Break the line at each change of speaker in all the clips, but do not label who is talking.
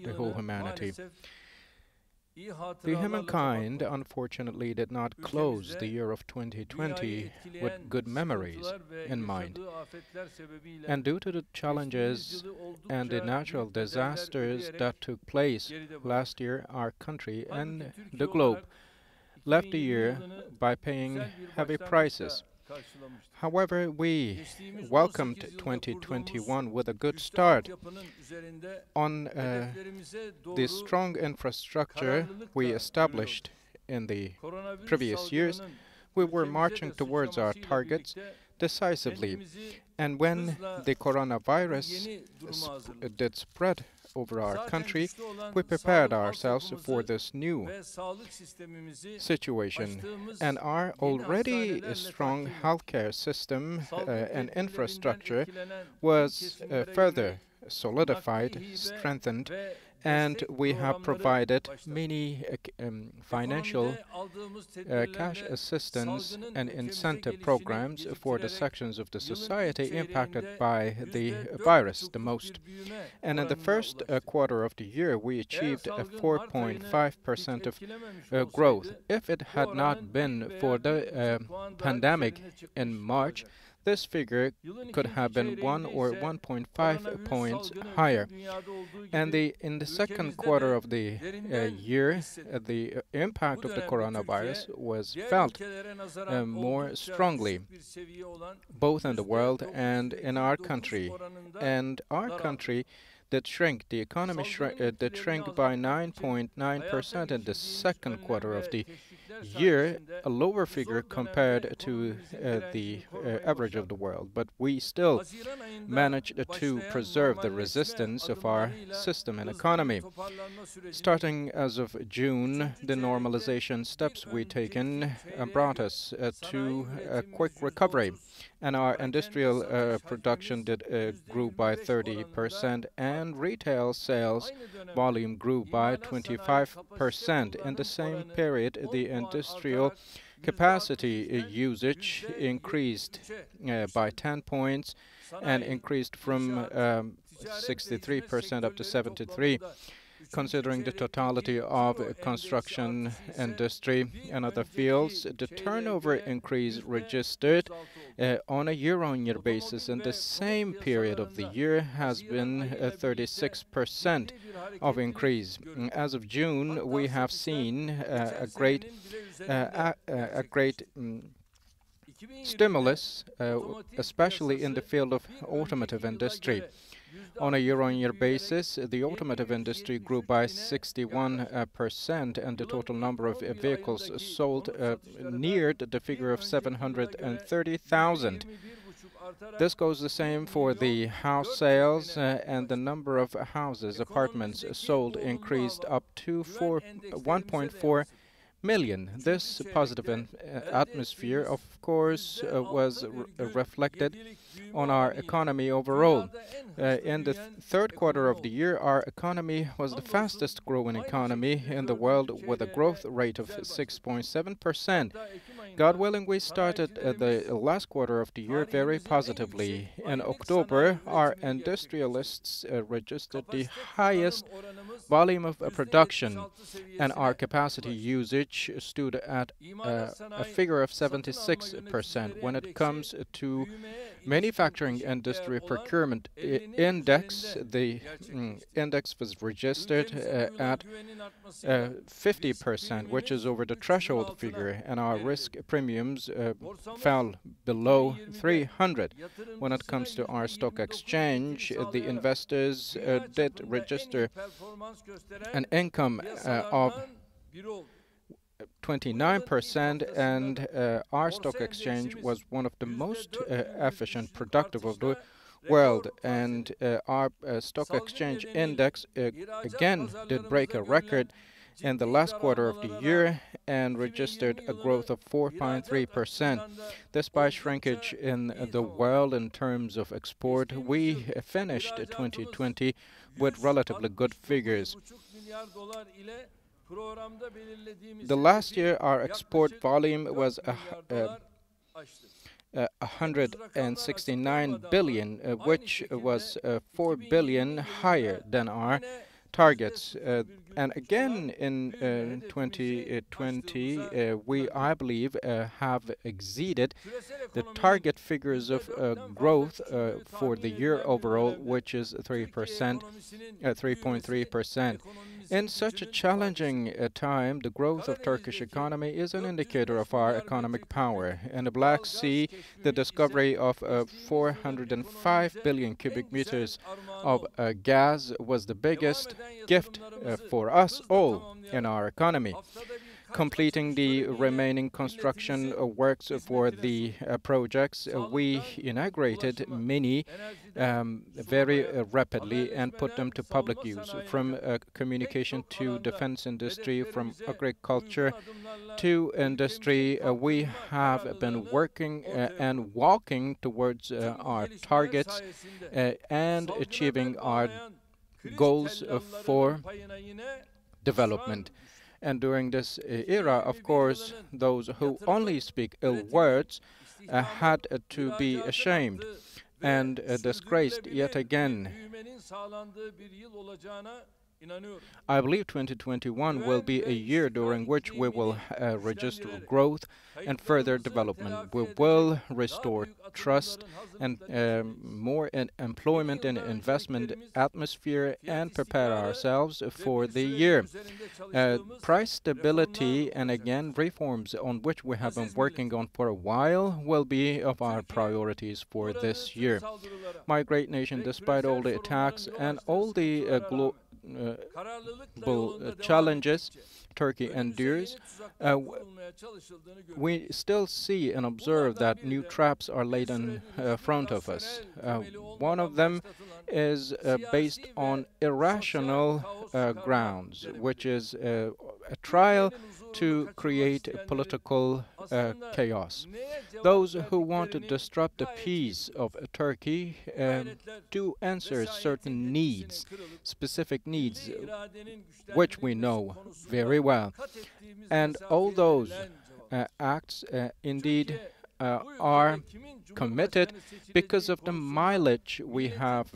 the whole humanity. The humankind, unfortunately, did not close the year of 2020 with good memories in mind. And due to the challenges and the natural disasters that took place last year, our country and the globe left the year by paying heavy prices. However, we welcomed 2021 with a good start. On the strong infrastructure we established in the previous years, we were marching towards our targets decisively. And when the coronavirus did spread over our country, we prepared ourselves for this new situation. And our already strong healthcare system and infrastructure was further solidified, strengthened, and we have provided many financial cash assistance and incentive programs for the sections of the society impacted by the virus the most. And in the first quarter of the year, we achieved a 4.5% of growth. If it had not been for the pandemic in March, this figure could have been 1 or 1.5 points higher. And in the second quarter of the year, the impact of the coronavirus was felt more strongly, both in the world and in our country. And our country did shrink. The economy did shrink by 9.9% in the second quarter of the year, a lower figure compared to the average of the world. But we still managed to preserve the resistance of our system and economy. Starting as of June, the normalization steps we've taken brought us to a quick recovery. And our industrial production grew by 30%, and retail sales volume grew by 25%. In the same period, the industrial capacity usage increased by 10 points and increased from 63% up to 73%. Considering the totality of construction industry and other fields, the turnover increase registered on a year-on-year basis in the same period of the year has been 36% of increase. As of June, we have seen a great stimulus, especially in the field of automotive industry. On a year-on-year basis, the automotive industry grew by 61%, and the total number of vehicles sold neared the figure of 730,000. This goes the same for the house sales, and the number of houses, apartments sold increased up to 1.4 million. This positive atmosphere, of course, was reflected on our economy overall. In the third quarter of the year, our economy was the fastest growing economy in the world with a growth rate of 6.7%. God willing, we started the last quarter of the year very positively. In October, our industrialists registered the highest volume of production, and our capacity usage stood at a figure of 76%. When it comes to manufacturing industry procurement index, the index was registered at 50%, which is over the threshold figure, and our risk premiums fell below 300. When it comes to our stock exchange, the investors did register an income of 29%, and our stock exchange was one of the most efficient, productive of the world. And our stock exchange index again did break a record in the last quarter of the year and registered a growth of 4.3%. Despite shrinkage in the world in terms of export, we finished 2020 with relatively good figures. The last year, our export volume was 169 billion, which was 4 billion higher than our targets. And again, in 2020, we, I believe, have exceeded the target figures of growth for the year overall, which is 3%, 3.3%. In such a challenging time, the growth of Turkish economy is an indicator of our economic power. In the Black Sea, the discovery of 405 billion cubic meters of gas was the biggest gift for us all in our economy. Completing the remaining construction works for the projects, we inaugurated many very rapidly and put them to public use, from communication to defense industry, from agriculture to industry. We have been working and walking towards our targets and achieving our goals for development. And during this era, of course, those who only speak ill words had to be ashamed and disgraced yet again. I believe 2021 will be a year during which we will register growth and further development. We will restore trust and more employment and investment atmosphere and prepare ourselves for the year. Price stability and again reforms on which we have been working on for a while will be of our priorities for this year. My great nation, despite all the attacks and all the challenges Turkey endures, we still see and observe that new traps are laid in front of us. One of them is based on irrational grounds, which is a trial to create political chaos. Those who want to disrupt the peace of Turkey do answer certain needs, specific needs, which we know very well. And all those acts indeed are committed because of the mileage we have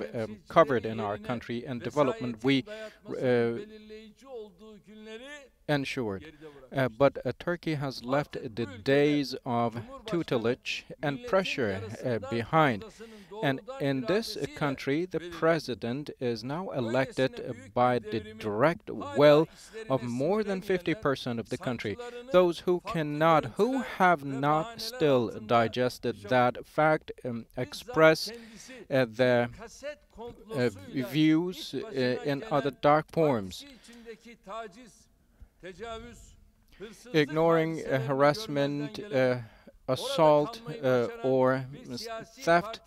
covered in our country and development we ensured. But Turkey has left the days of tutelage and pressure behind. And in this country, the president is now elected by the direct will of more than 50% of the country. Those who have not still digested that fact, express their views in other dark forms, ignoring harassment, assault, or theft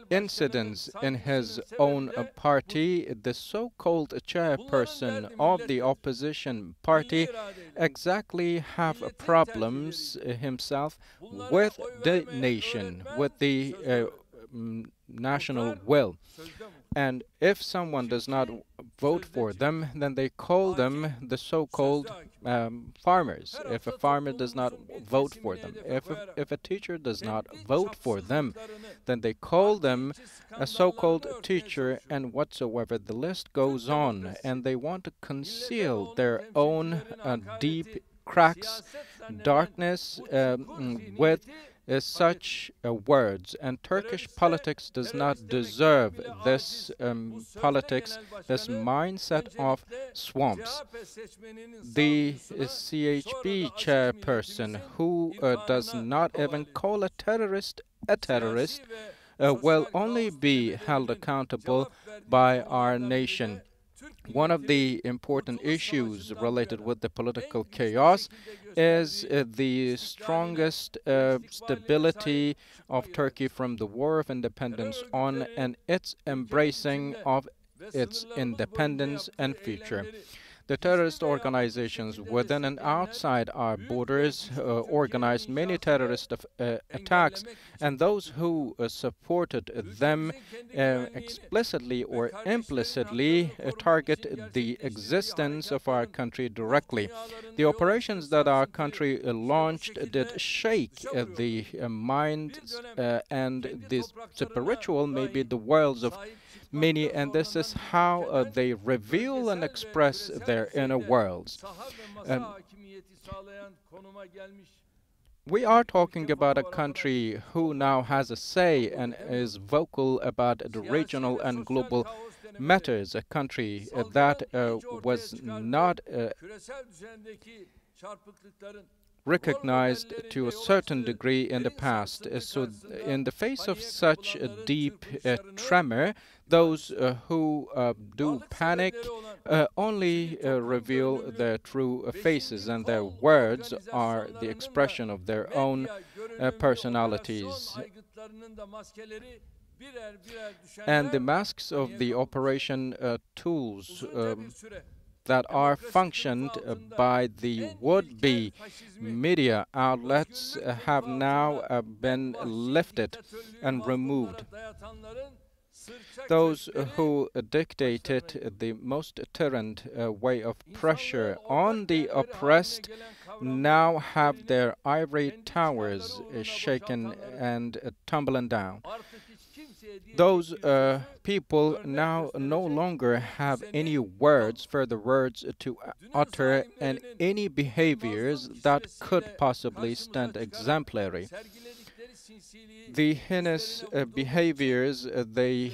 incidents in his own party. The so-called chairperson of the opposition party exactly have problems himself with the nation, with the national will. And if someone does not vote for them, then they call them the so-called farmers. If a farmer does not vote for them, if a teacher does not vote for them, then they call them a so-called teacher, and whatsoever. The list goes on, and they want to conceal their own deep cracks, darkness with such words, and Turkish politics does not deserve this politics, this mindset of swamps. The CHP chairperson, who does not even call a terrorist, will only be held accountable by our nation. One of the important issues related with the political chaos is the strongest stability of Turkey from the War of Independence on, and its embracing of its independence and future. The terrorist organizations within and outside our borders organized many terrorist attacks, and those who supported them explicitly or implicitly target the existence of our country directly. The operations that our country launched did shake the minds and the spiritual, maybe the worlds of many, and this is how they reveal and express their inner worlds. We are talking about a country who now has a say and is vocal about the regional and global matters, a country that was not recognized to a certain degree in the past. So in the face of such a deep tremor, those who do panic only reveal their true faces, and their words are the expression of their own personalities. And the masks of the operation tools that are functioned by the would-be media outlets have now been lifted and removed. Those who dictated the most tyrant way of pressure on the oppressed now have their ivory towers shaken and tumbling down. Those people now no longer have any words, further words to utter, and any behaviors that could possibly stand exemplary. The heinous behaviors they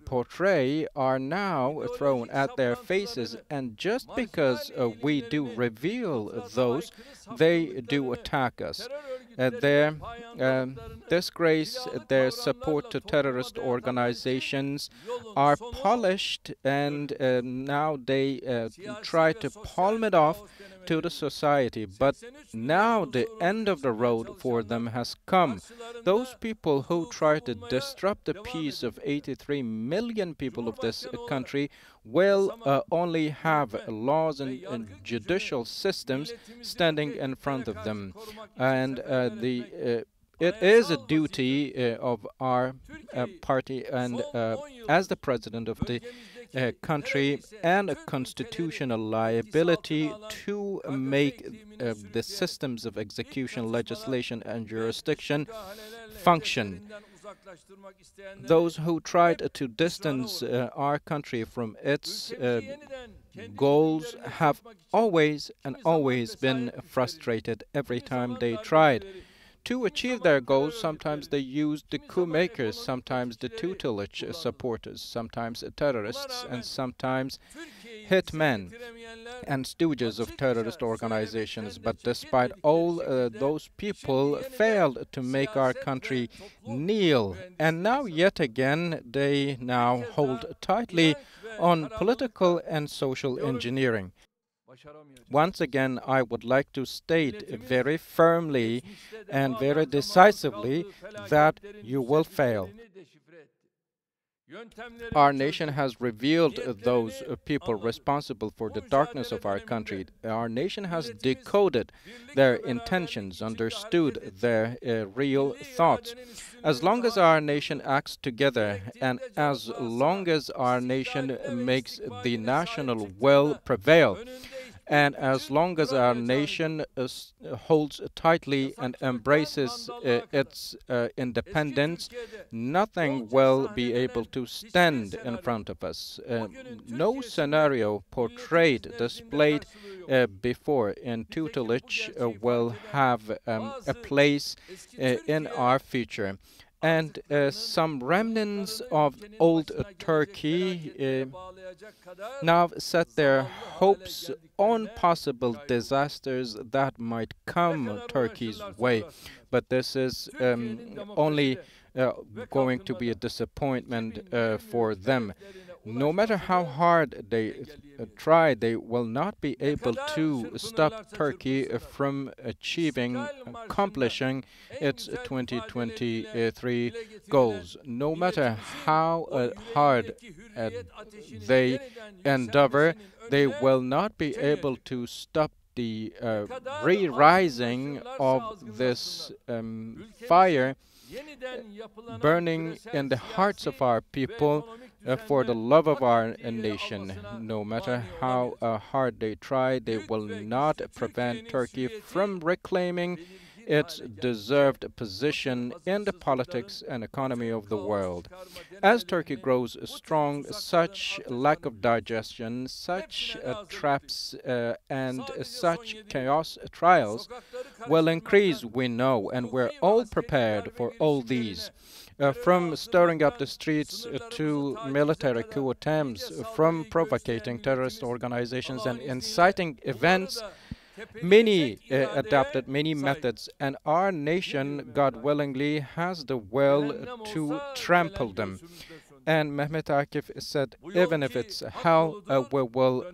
portray are now thrown at their faces, and just because we do reveal those, they do attack us. Their disgrace, their support to terrorist organizations are polished, and now they try to palm it off to the society. But now the end of the road for them has come. Those people who try to disrupt the peace of 83 million people of this country will only have laws and judicial systems standing in front of them. And it is a duty of our party and as the president of the country and a constitutional liability to make the systems of execution, legislation and jurisdiction function. Those who tried to distance our country from its goals have always been frustrated every time they tried. To achieve their goals, sometimes they used the coup makers, sometimes the tutelage supporters, sometimes terrorists, and sometimes hitmen and stooges of terrorist organizations. But despite all, those people failed to make our country kneel. And now, yet again, they now hold tightly on political and social engineering. Once again, I would like to state very firmly and very decisively that you will fail. Our nation has revealed those people responsible for the darkness of our country. Our nation has decoded their intentions, understood their real thoughts. As long as our nation acts together, and as long as our nation makes the national will prevail, and as long as our nation holds tightly and embraces its independence, nothing will be able to stand in front of us. No scenario portrayed, displayed before in tutelage will have a place in our future. And some remnants of old Turkey now set their hopes on possible disasters that might come Turkey's way. But this is only going to be a disappointment for them. No matter how hard they try, they will not be able to stop Turkey from accomplishing its 2023 goals. No matter how hard they endeavor, they will not be able to stop the re-rising of this fire burning in the hearts of our people for the love of our nation. No matter how hard they try, they will not prevent Turkey from reclaiming its deserved position in the politics and economy of the world. As Turkey grows strong, such lack of digestion, such traps and such chaos trials will increase, we know, and we're all prepared for all these. From stirring up the streets to military coup attempts, from provocating terrorist organizations and inciting events, many adopted many methods, and our nation, God willingly, has the will to trample them. And Mehmet Akif said, even if it's hell, we will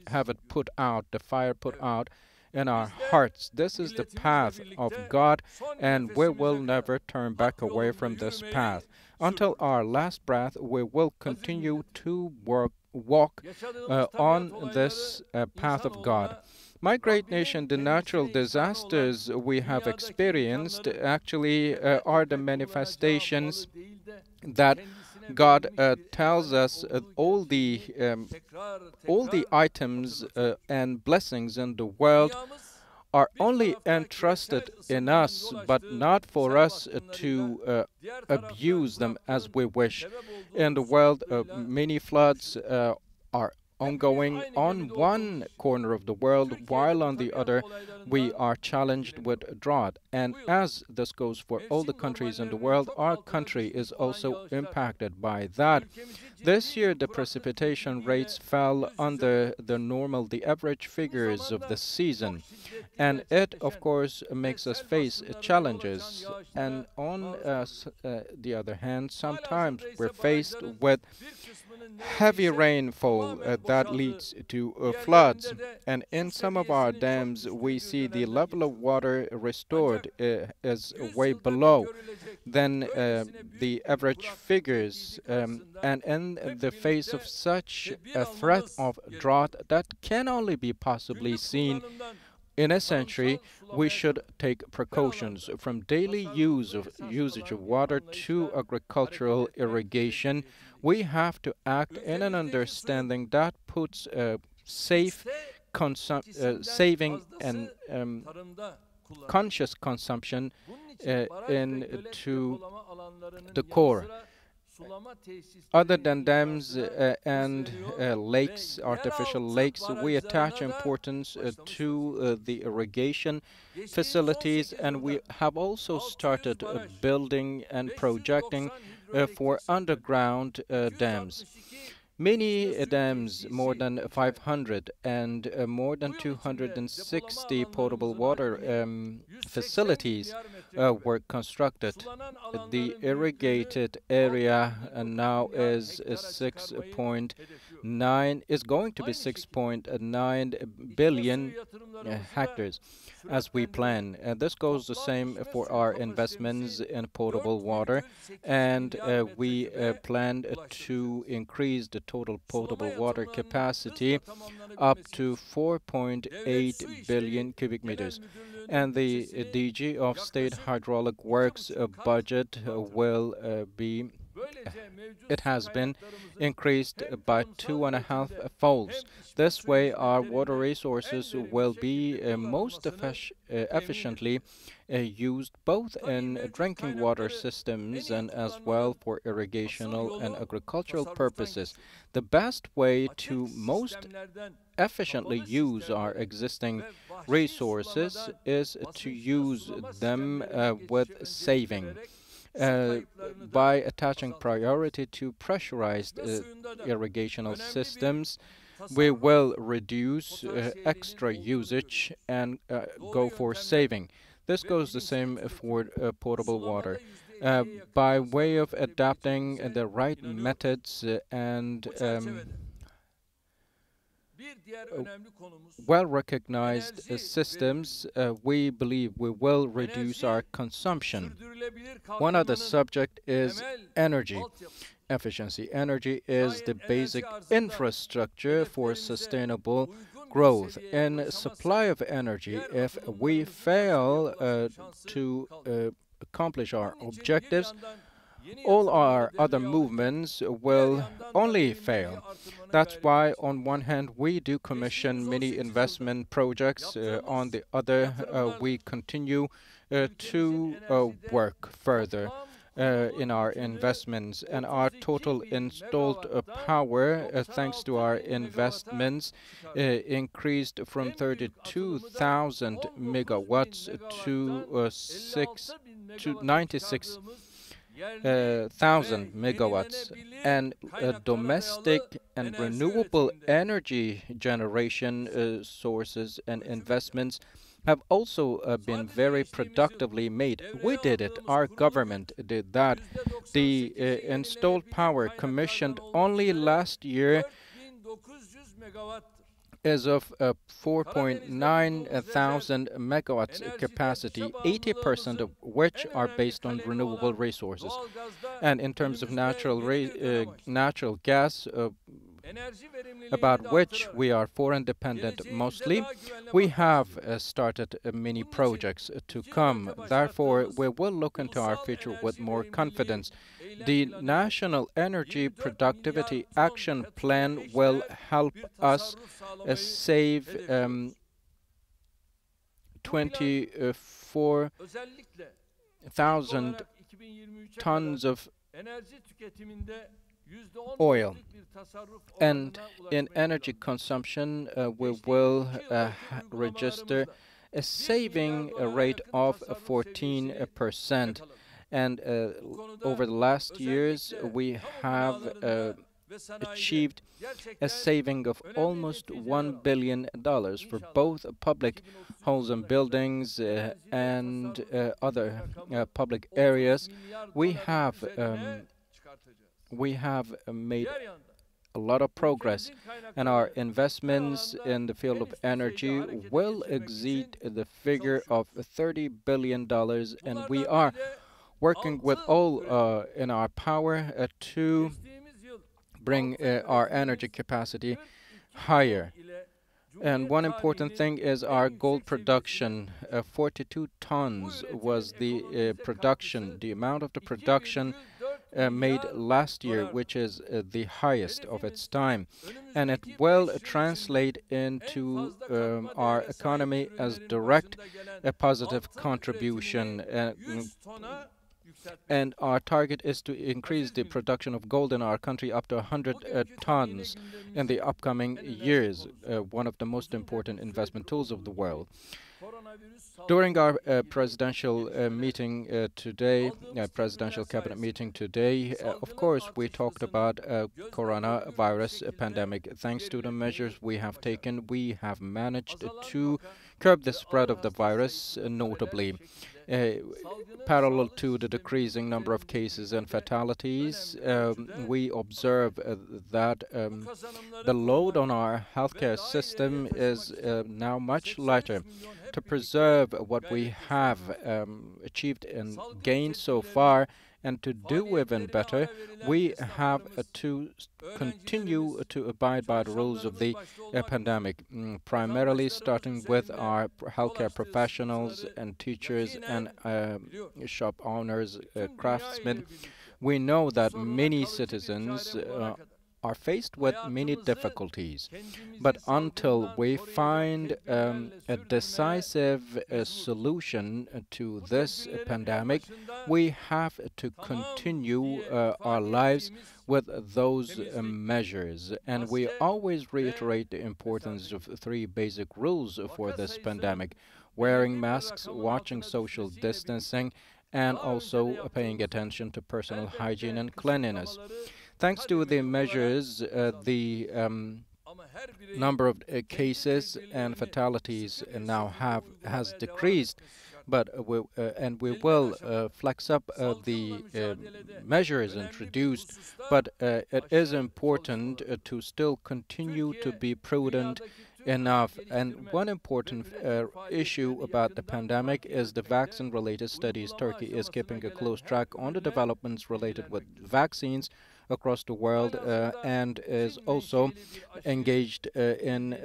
have it put out, the fire put out in our hearts. This is the path of God, and we will never turn back away from this path. Until our last breath, we will continue to walk on this path of God. My great nation, the natural disasters we have experienced actually are the manifestations that God tells us all the items and blessings in the world are only entrusted in us, but not for us to abuse them as we wish. In the world, many floods are ongoing on one corner of the world, while on the other we are challenged with drought. And as this goes for all the countries in the world, our country is also impacted by that. This year the precipitation rates fell under the average figures of the season, and it of course makes us face challenges. And on the other hand, sometimes we're faced with heavy rainfall that leads to floods, and in some of our dams we see the level of water restored is way below than the average figures, and in the face of such a threat of drought that can only be possibly seen in a century, we should take precautions from daily usage of water to agricultural irrigation. We have to act in an understanding that puts saving and conscious consumption into the core. Other than dams and lakes, artificial lakes, we attach importance to the irrigation facilities, and we have also started building and projecting for underground dams. Many dams, more than 500, and more than 260 potable water facilities were constructed. The irrigated area now is 6.9, is going to be 6.9 billion hectares as we plan. This goes the same for our investments in potable water, and we plan to increase the total potable water capacity up to 4.8 billion cubic meters. And the DG of State Hydraulic Works budget will be it has been increased by 2.5 folds. This way, our water resources will be most efficiently used both in drinking water systems and as well for irrigational and agricultural purposes. The best way to most efficiently use our existing resources is to use them with saving. By attaching priority to pressurized irrigational systems, we will reduce extra usage and go for saving. This goes the same for potable water. By way of adapting the right methods and well-recognized systems, we believe we will reduce our consumption. One other subject is energy efficiency. Energy is the basic infrastructure for sustainable growth. In supply of energy, if we fail to accomplish our objectives, all our other movements will only fail. That's why, on one hand, we do commission many investment projects. On the other, we continue to work further in our investments, and our total installed power, thanks to our investments, increased from 32,000 megawatts to 96,000 megawatts, and domestic and renewable energy generation sources and investments have also been very productively made. We did it. Our government did that. The installed power commissioned only last year is of 4.9 thousand megawatts capacity, 80% of which are based on renewable resources. And in terms of natural gas, about which we are foreign dependent mostly, we have started many projects to come. Therefore, we will look into our future with more confidence. The National Energy Productivity Action Plan will help us save 24,000 tons of oil, and in energy consumption we will register a saving rate of 14%, and over the last years we have achieved a saving of almost $1 billion for both public homes and buildings and other public areas. We have made a lot of progress, and our investments in the field of energy will exceed the figure of $30 billion, and we are working with all in our power to bring our energy capacity higher. And one important thing is our gold production. 42 tons was the amount of the production made last year, which is the highest of its time. And it will translate into our economy as direct a positive contribution. And our target is to increase the production of gold in our country up to 100 tons in the upcoming years, one of the most important investment tools of the world. During our presidential meeting today, presidential cabinet meeting today, of course, we talked about coronavirus pandemic. Thanks to the measures we have taken, we have managed to curb the spread of the virus notably. Parallel to the decreasing number of cases and fatalities, we observe that the load on our healthcare system is now much lighter. To preserve what we have achieved and gained so far, and to do even better, we have to continue to abide by the rules of the pandemic, primarily starting with our healthcare professionals and teachers and shop owners, craftsmen. We know that many citizens are faced with many difficulties, but until we find a decisive solution to this pandemic, we have to continue our lives with those measures. And we always reiterate the importance of three basic rules for this pandemic: wearing masks, watching social distancing, and also paying attention to personal hygiene and cleanliness. Thanks to the measures, the number of cases and fatalities now has decreased, but we will flex up the measures introduced. But it is important to still continue to be prudent enough. And one important issue about the pandemic is the vaccine-related studies. Turkey is keeping a close track on the developments related with vaccines across the world and is also engaged in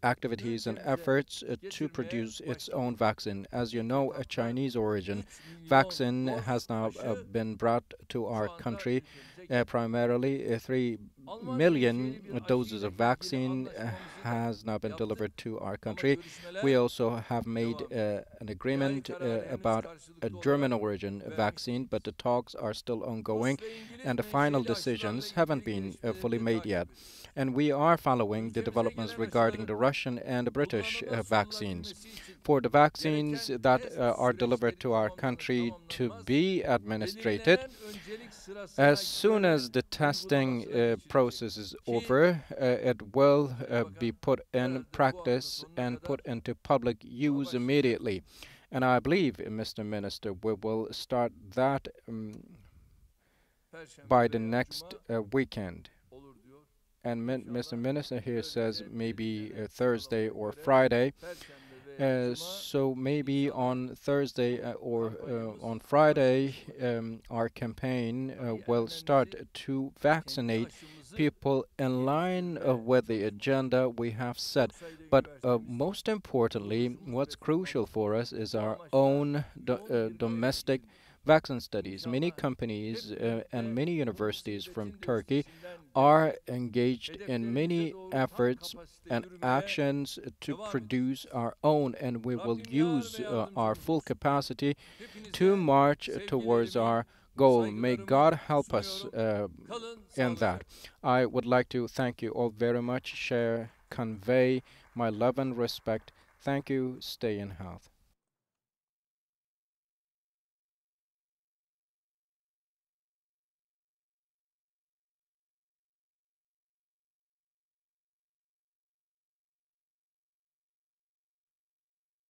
activities and efforts to produce its own vaccine. As you know, a Chinese origin vaccine has now been brought to our country. Primarily 3 million doses of vaccine has now been delivered to our country. We also have made an agreement about a German origin vaccine, but the talks are still ongoing and the final decisions haven't been fully made yet. And we are following the developments regarding the Russian and the British vaccines. For the vaccines that are delivered to our country to be administered, as soon as the testing process is over, it will be put in practice and put into public use immediately. And I believe, Mr. Minister, we will start that by the next weekend. And Mr. Minister here says maybe Thursday or Friday. So maybe on Thursday or on Friday, our campaign will start to vaccinate people in line with the agenda we have set. But most importantly, what's crucial for us is our own domestic vaccine studies. Many companies and many universities from Turkey are engaged in many efforts and actions to produce our own, and we will use our full capacity to march towards our goal. May God help us in that. I would like to thank you all very much, convey my love and respect. Thank you. Stay in health.